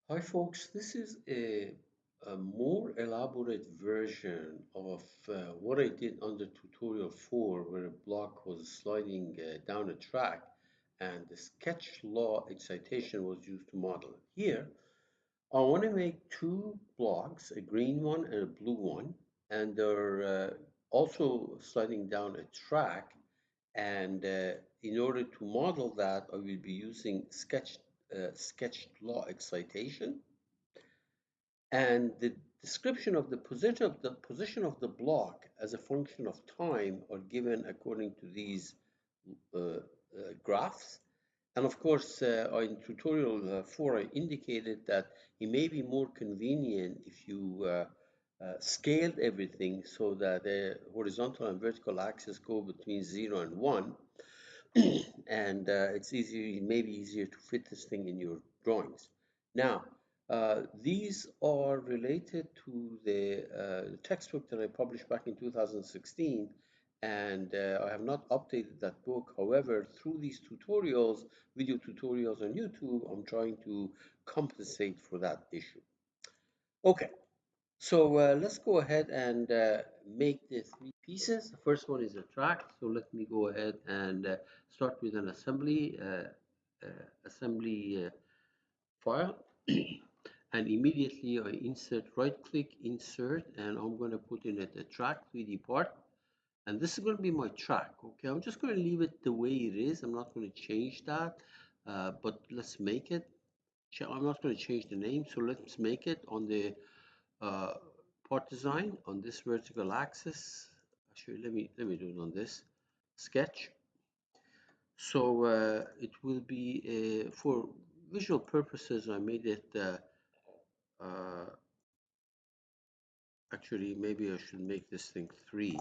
Hi folks, this is a more elaborate version of what I did under tutorial 4 where a block was sliding down a track and the sketch law excitation was used to model it. Here, I want to make two blocks, a green one and a blue one, and they're also sliding down a track. And in order to model that, I will be using sketched law excitation. And the description of the position of the block as a function of time are given according to these graphs. And of course, in tutorial 4, I indicated that it may be more convenient if you scaled everything so that the horizontal and vertical axis go between 0 and 1. And it's easier, it may be easier to fit this thing in your drawings. Now, these are related to the textbook that I published back in 2016, and I have not updated that book. However, through these tutorials, video tutorials on YouTube, I'm trying to compensate for that issue. Okay, so let's go ahead and make the three pieces. The first one is a track, so let me go ahead and start with an assembly file. And immediately I insert, right click, insert, and I'm going to put in it a track 3D part. And this is going to be my track. Okay, I'm just going to leave it the way it is. I'm not going to change that, but let's make it. I'm not going to change the name, so let's make it on the uh, part design on this vertical axis. Actually, let me do it on this sketch. So it will be for visual purposes. I made it. Uh, Actually, maybe I should make this thing three.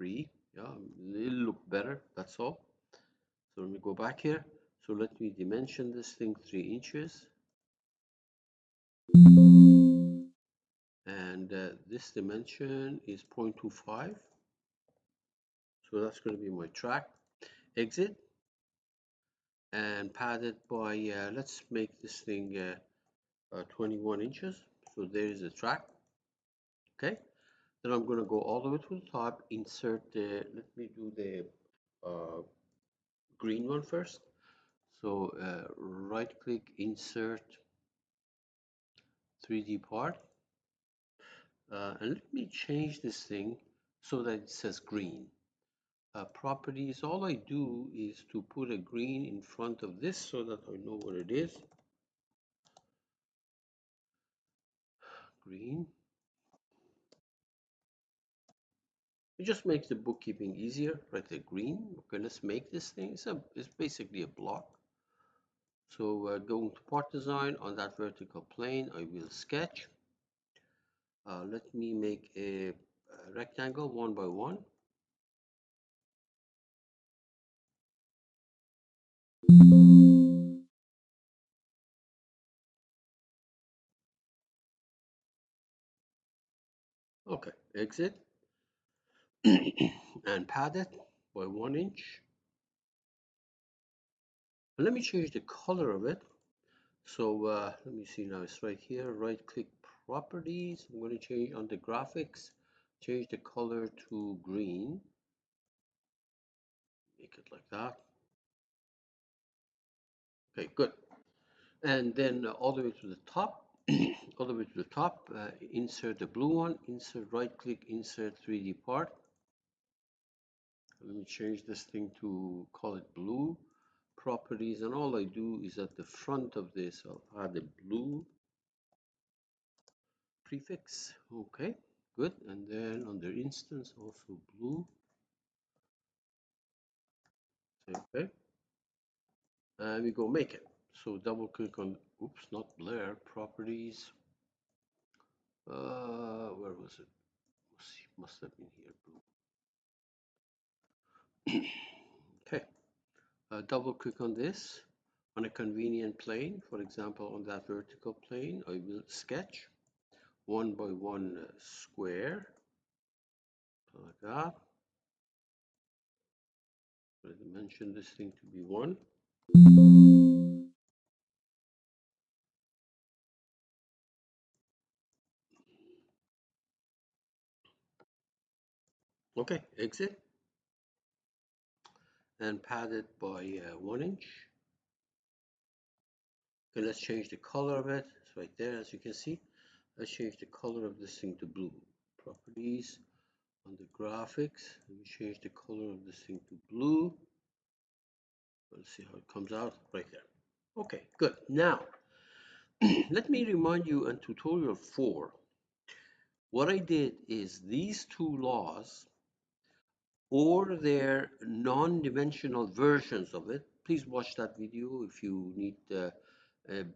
Yeah, it'll look better. That's all. So let me go back here. So let me dimension this thing 3 inches, and this dimension is 0.25. So that's going to be my track. Exit and padded by, let's make this thing 21 inches. So there is the track. Okay. Then I'm going to go all the way to the top, insert the, let me do the uh, green one first. So right click, insert 3D part. And let me change this thing so that it says green. Properties, all I do is to put a green in front of this so that I know what it is. Green. It just makes the bookkeeping easier, right? The green. Okay, let's make this thing. It's basically a block. So going to part design on that vertical plane, I will sketch. Let me make a rectangle 1 by 1. Okay, exit and pad it by 1 inch. And let me change the color of it. So let me see now, it's right here, right click properties. I'm going to change on the graphics, change the color to green, make it like that. Okay, good. And then all the way to the top, all the way to the top, insert the blue one, insert, right click, insert 3D part. Let me change this thing to call it blue properties, and all I do is at the front of this I'll add a blue prefix. Okay, good. And then under instance also blue. Okay, and we go make it. So double click on, oops, not blur, properties. Where was it? Must have been here, blue. Okay, double click on this on a convenient plane. For example, on that vertical plane, I will sketch 1 by 1 square like that. I dimension this thing to be 1. Okay, exit and pad it by 1 inch. Okay, let's change the color of it. It's right there, as you can see. Let's change the color of this thing to blue. Properties, under graphics, let me change the color of this thing to blue. Let's see how it comes out right there. Okay, good. Now, let me remind you in tutorial 4, what I did is these two laws or their non-dimensional versions of it. Please watch that video if you need a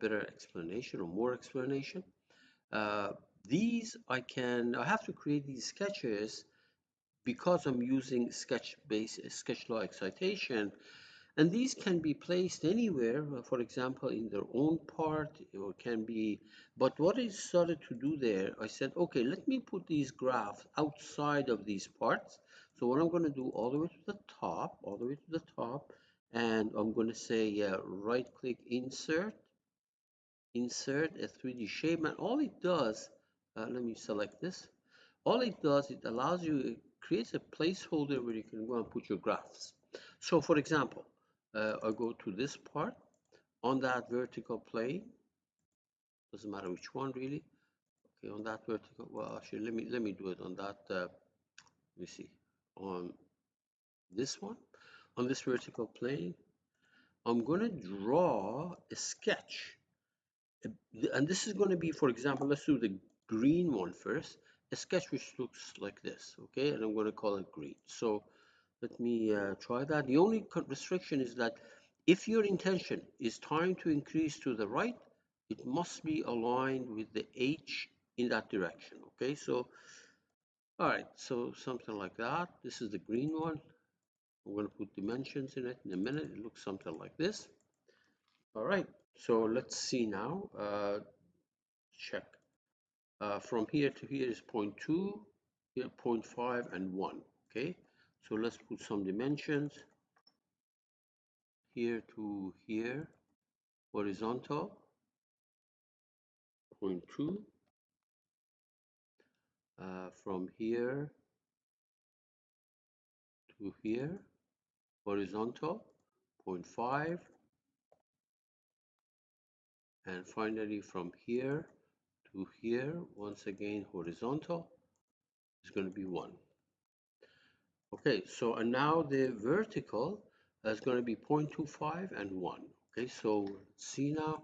better explanation or more explanation. Uh, these I have to create these sketches because I'm using sketch law excitation, and these can be placed anywhere, for example, in their own part, or can be, but what I started to do there, I said, okay, let me put these graphs outside of these parts. So what I'm going to do all the way to the top, and I'm going to say right click, insert a 3D shape, and all it does, let me select this. All it does, it allows you, it creates a placeholder where you can go and put your graphs. So for example, I go to this part on that vertical plane, doesn't matter which one really. Okay, on that vertical, well actually let me do it on that, let me see, on this one, on this vertical plane, I'm going to draw a sketch. And this is going to be, for example, let's do the green one first, a sketch which looks like this, okay, and I'm going to call it green. So let me try that. The only restriction is that if your intention is time to increase to the right, it must be aligned with the H in that direction, okay? So all right, so something like that. This is the green one. I'm going to put dimensions in it in a minute. It looks something like this. All right, so let's see now. Check. From here to here is 0.2, here 0.5 and 1. Okay, so let's put some dimensions here to here. Horizontal 0.2, from here to here, horizontal 0.5, and finally from here to here, once again horizontal, is going to be 1. Okay, so and now the vertical is going to be 0.25 and 1. Okay, so see now,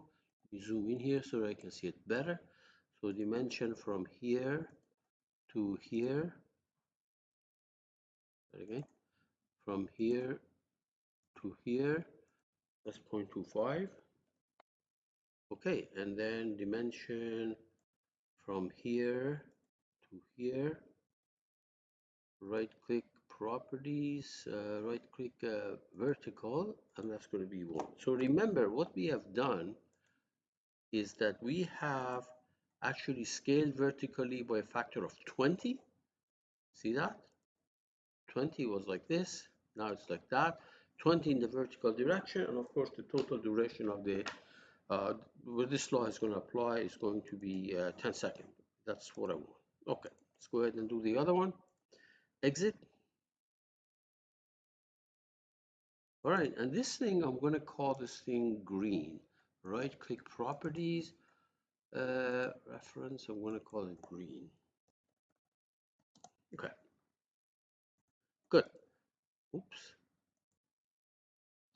we zoom in here so I can see it better. So dimension from here to here, again, from here to here, that's 0.25. Okay, and then dimension from here to here, right click properties, right click vertical, and that's going to be 1. So remember, what we have done is that we have actually scaled vertically by a factor of 20. See that? 20 was like this, now it's like that. 20 in the vertical direction, and of course the total duration of the where this law is going to apply is going to be 10 seconds. That's what I want. Okay, let's go ahead and do the other one. Exit. All right, and this thing, I'm going to call this thing green. Right click properties, reference, I'm going to call it green. Okay, good. Oops,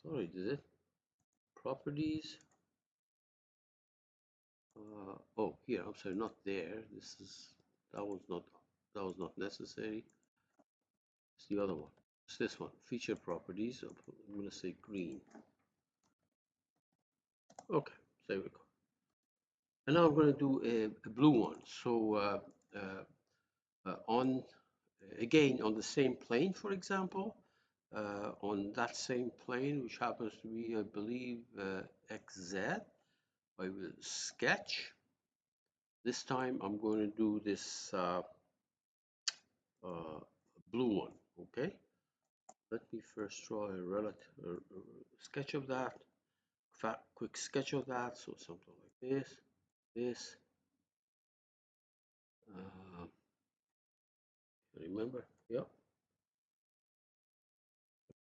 sorry, did it? Properties. Oh, here, I'm sorry, not there. This is, that was not necessary. It's the other one. It's this one, feature properties. I'm going to say green. Okay, there we go. And now I'm going to do a blue one. So on, again, on the same plane, for example, on that same plane, which happens to be, I believe, XZ, I will sketch. This time I'm going to do this blue one, okay? Let me first draw a relative sketch of that, quick sketch of that, so something like this, remember, yep,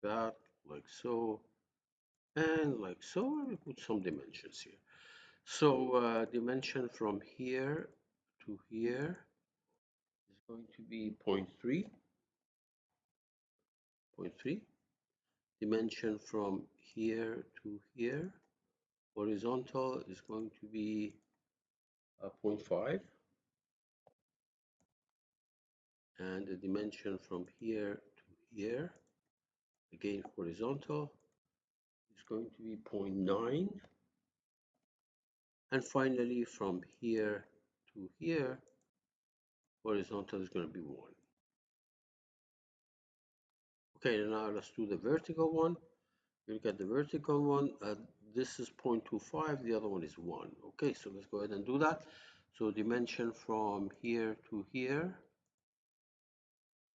that, like so, and like so, and we put some dimensions here. So dimension from here to here is going to be 0.3, 0.3. Dimension from here to here, horizontal is going to be 0.5, and the dimension from here to here, again horizontal, is going to be 0.9, and finally from here to here, horizontal is going to be 1. Okay, now let's do the vertical one. You look at the vertical one, this is 0.25, the other one is 1. Okay, so let's go ahead and do that. So dimension from here to here,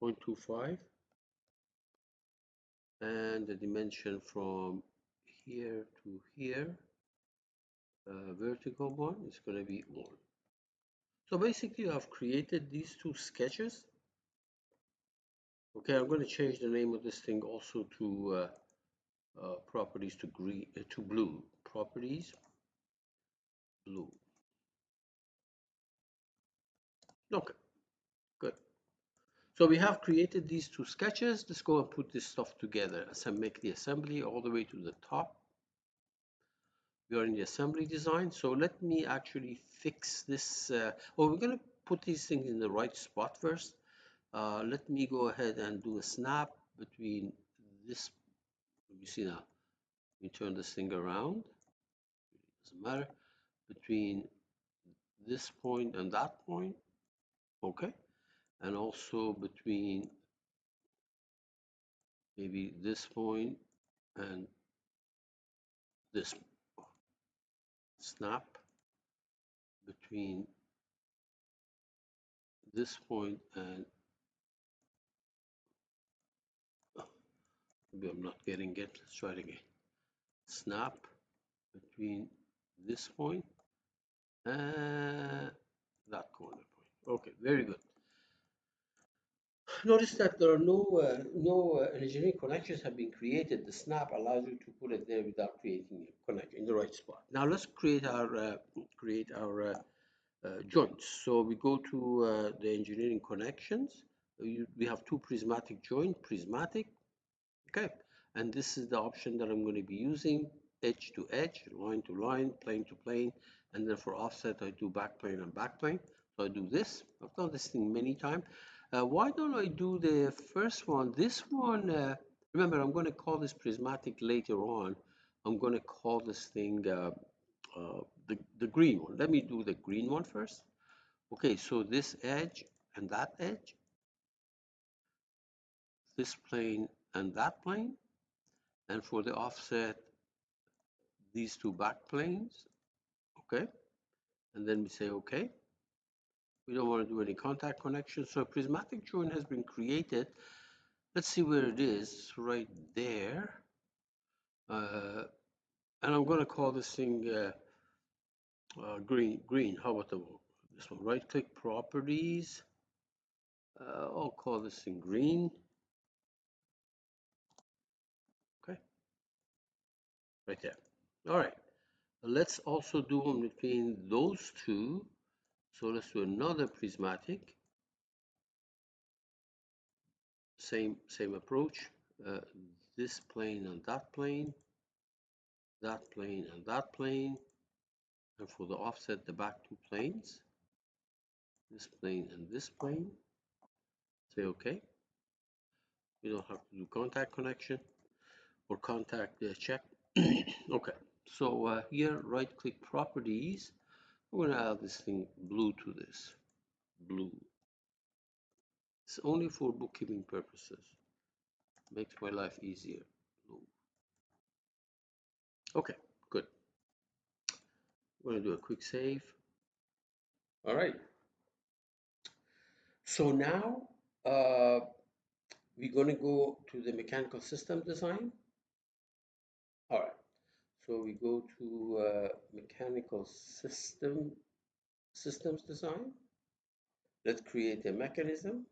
0.25, and the dimension from here to here, vertical one, is going to be 1. So basically I've created these two sketches. Okay, I'm going to change the name of this thing also to properties to green to blue. Properties blue. Okay, good. So we have created these two sketches. Let's go and put this stuff together. As I make the assembly all the way to the top. We are in the assembly design. So let me actually fix this. We're going to put these things in the right spot first. Let me go ahead and do a snap between this. You see now, we turn this thing around. Doesn't matter. Between this point and that point. Okay. And also between maybe this point and this snap between this point and maybe I'm not getting it. Let's try it again. Snap between this point and that corner point. Okay, very good. Notice that there are no engineering connections have been created. The snap allows you to put it there without creating a connection in the right spot. Now let's create our joints. So we go to the engineering connections. We have two prismatic joint, prismatic. Okay, and this is the option that I'm going to be using, edge to edge, line to line, plane to plane, and then for offset I do backplane and backplane. So I do this. I've done this thing many times. Why don't I do the first one? This one, remember, I'm going to call this prismatic later on. I'm going to call this thing the green one. Let me do the green one first. Okay, so this edge and that edge, this plane and that plane, and for the offset, these two back planes, okay? And then we say, okay. We don't want to do any contact connection. So a prismatic joint has been created. Let's see where it is, right there. And I'm going to call this thing green. How about this one? Right-click properties. I'll call this thing green. Okay, right there. All right. Let's also do one between those two. So let's do another prismatic. Same approach. This plane and that plane, that plane and that plane, and for the offset, the back two planes, this plane and this plane. Say OK. We don't have to do contact connection or contact check. Okay. So here, right-click properties. We're going to add this thing blue to this. Blue. It's only for bookkeeping purposes. Makes my life easier. Blue. Okay, good. We're going to do a quick save. All right. So now we're going to go to the mechanical system design. All right. So we go to mechanical systems design. Let's create a mechanism.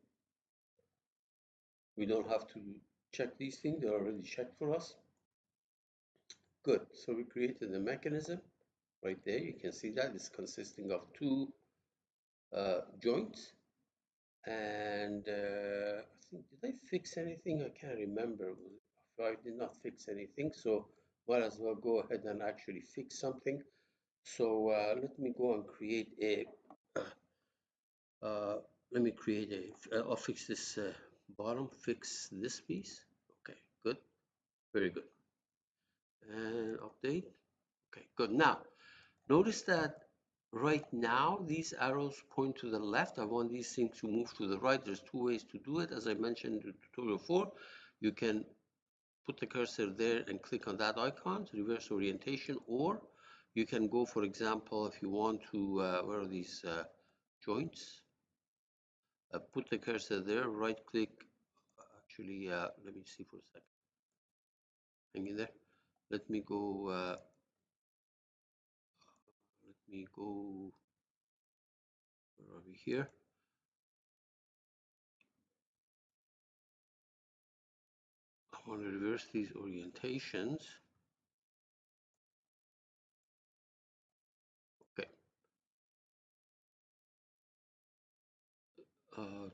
We don't have to check these things. They're already checked for us. Good. So we created a mechanism right there. You can see that it's consisting of two joints. And I think, did I fix anything? I can't remember if I did not fix anything. So might as well go ahead and actually fix something. So let me go and create a, uh, let me create a, I'll fix this bottom, fix this piece. Okay, good, very good. And update. Okay, good. Now, notice that right now these arrows point to the left. I want these things to move to the right. There's two ways to do it. As I mentioned in tutorial 4, you can put the cursor there and click on that icon to reverse orientation, or you can go, for example, if you want to, where are these joints? Put the cursor there, right click. Actually, let me see for a second. Hang in there. Let me go, where are we here? I want to reverse these orientations. Okay.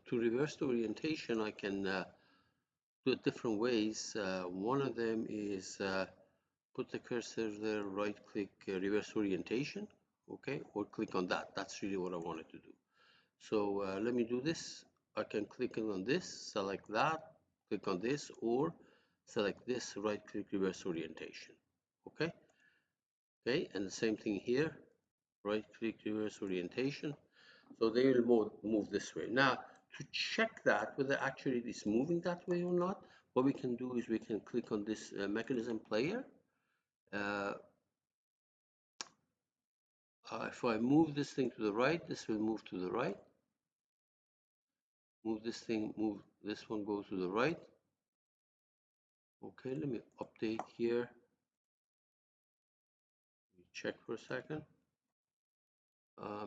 To reverse the orientation, I can do it different ways. One of them is put the cursor there, right click, reverse orientation, okay, or click on that. That's really what I wanted to do. So let me do this. I can click on this, select that, click on this, or select this, right click, reverse orientation, okay. Okay, and the same thing here, right click, reverse orientation. So they will move this way. Now, to check that, whether actually it is moving that way or not, what we can do is we can click on this mechanism player. If I move this thing to the right, this will move to the right. Move this thing, move this one, go to the right. Okay, let me update here. Check for a second.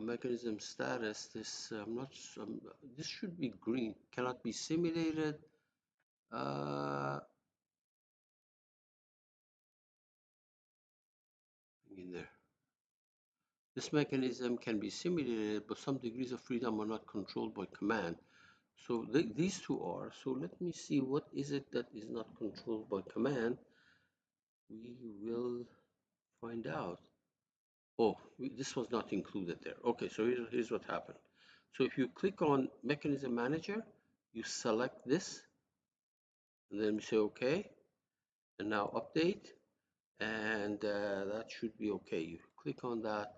Mechanism status. This I'm not. This should be green. Cannot be simulated. In there. This mechanism can be simulated, but some degrees of freedom are not controlled by command. So these two are. So let me see what is it that is not controlled by command. We will find out. Oh, this was not included there. Okay, so here's what happened. So if you click on Mechanism Manager, you select this, and then we say OK, and now update, and that should be okay. You click on that,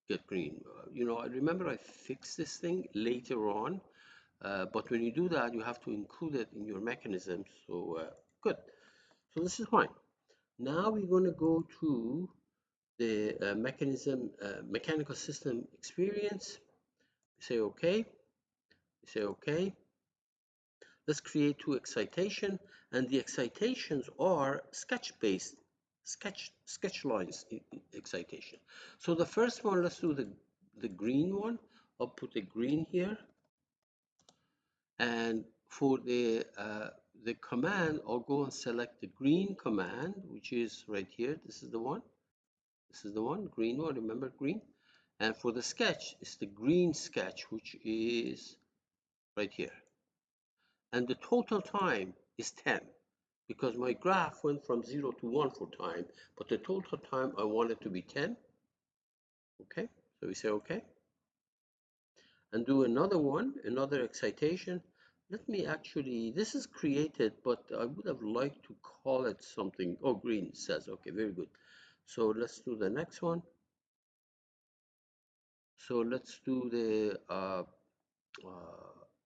get green. You know, I remember I fixed this thing later on, but when you do that, you have to include it in your mechanism. So good. So this is fine. Now we're going to go to the mechanical system experience. We say OK. We say OK. Let's create two excitation, and the excitations are sketch-based, sketch lines excitation. So the first one, let's do the green one. I'll put the green here, and for the command, I'll go and select the green command, which is right here. This is the one. This is the one, green one. Remember green. And for the sketch, it's the green sketch, which is right here. And the total time is 10, because my graph went from 0 to 1 for time, but the total time I want it to be 10. Okay, so we say okay, and do another one, another excitation. Let me actually, this is created, but I would have liked to call it something. Oh, green says, okay, very good. So let's do the next one. So let's do the, I'll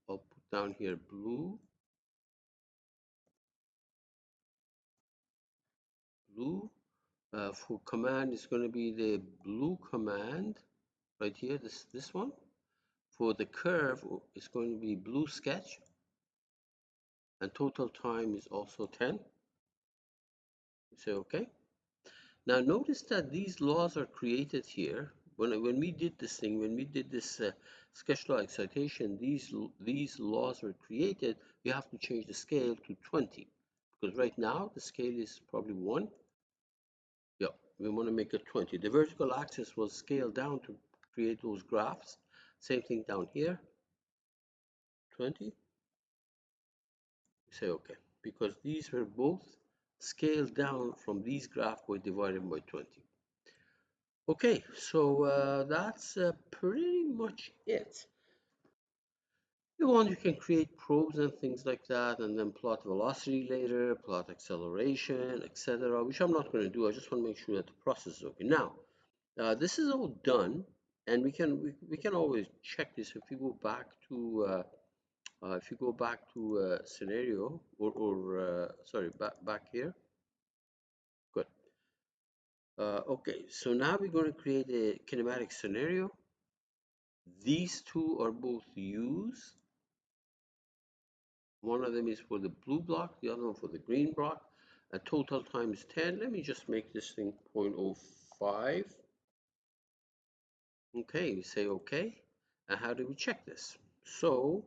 put down here blue. For command, it's going to be the blue command right here, this one. For the curve, it's going to be blue sketch, and total time is also 10. Say okay. Now notice that these laws are created here. When we did this thing, when we did this sketch law excitation, these laws were created. You have to change the scale to 20, because right now the scale is probably 1. Yeah, we want to make it 20. The vertical axis was scaled down to create those graphs. Same thing down here, 20. We say okay, because these were both scaled down from these graphs by dividing by 20. Okay, so that's pretty much it. You want, you can create probes and things like that, and then plot velocity later, plot acceleration, etc., which I'm not going to do. I just want to make sure that the process is okay. Now, this is all done, and we can always check this if you go back to scenario or sorry, back here. Good. Okay, so now we're going to create a kinematic scenario. These two are both U's. One of them is for the blue block, the other one for the green block. A total times 10. Let me just make this thing 0.05. Okay, we say okay. And how do we check this? So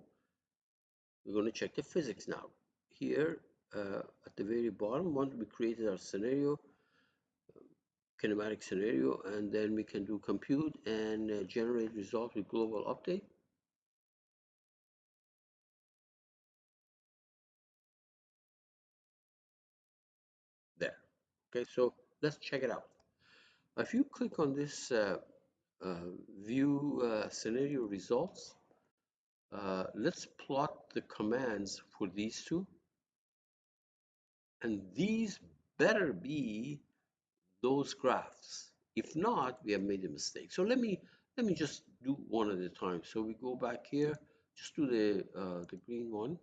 we're going to check the physics now. Here at the very bottom, once we created our scenario, kinematic scenario, and then we can do compute and generate results with global update. There. Okay, so let's check it out. If you click on this view scenario results, let's plot the commands for these two, and these better be those graphs. If not, we have made a mistake. So let me just do one at a time. So we go back here, just do the green one.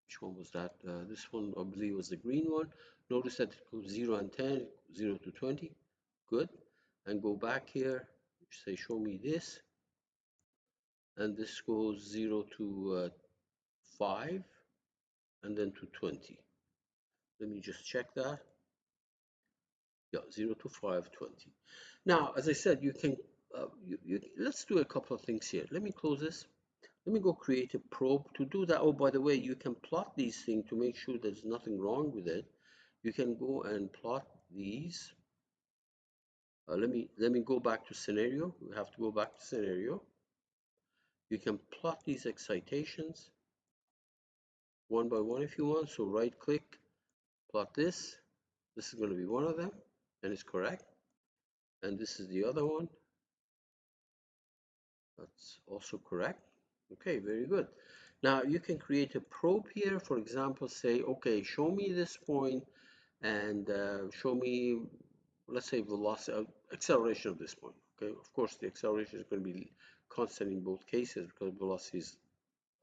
Which one was that? This one, I believe, was the green one. Notice that it goes 0 and 10, 0 to 20. Good. And go back here, say show me this. And this goes 0 to 5 and then to 20. Let me just check that. Yeah, 0 to 5, 20. Now, as I said, you can, let's do a couple of things here. Let me close this. Let me go create a probe. To do that, oh, by the way, you can plot these things to make sure there's nothing wrong with it. You can go and plot these. Let me go back to scenario. We have to go back to scenario. You can plot these excitations one by one if you want. So right click, plot this. This is going to be one of them, and it's correct. And this is the other one. That's also correct. Okay, very good. Now you can create a probe here. For example, say, okay, show me this point and show me, let's say, velocity, acceleration of this point. Okay, of course, the acceleration is going to be constant in both cases because velocity is,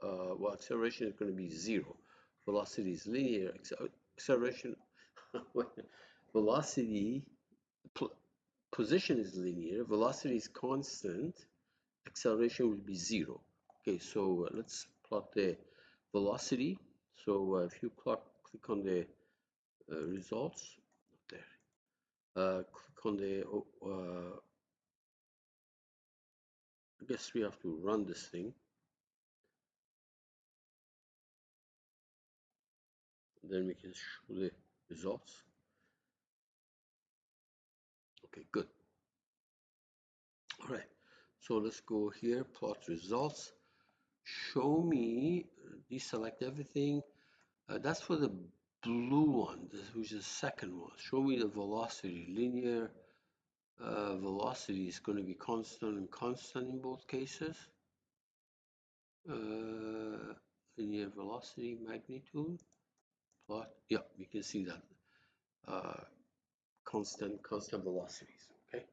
well, acceleration is going to be 0. Velocity is linear. Acceleration, velocity, position is linear. Velocity is constant. Acceleration will be 0. Okay, so let's plot the velocity. So if you click on the results, there, click on the, I guess we have to run this thing. Then we can show the results. Okay, good. All right, so let's go here, plot results. Show me, deselect everything. That's for the blue one, which is the second one. Show me the velocity, linear. Velocity is going to be constant and constant in both cases. Linear velocity, magnitude, plot. Yeah, you can see that. Constant velocities. Okay.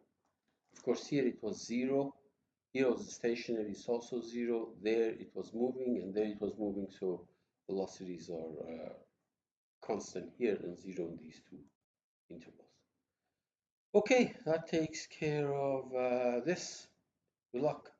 Of course, here it was 0. Here it was stationary. It's also 0. There it was moving, and there it was moving. So velocities are constant here and 0 in these two intervals. Okay, that takes care of this. Good luck.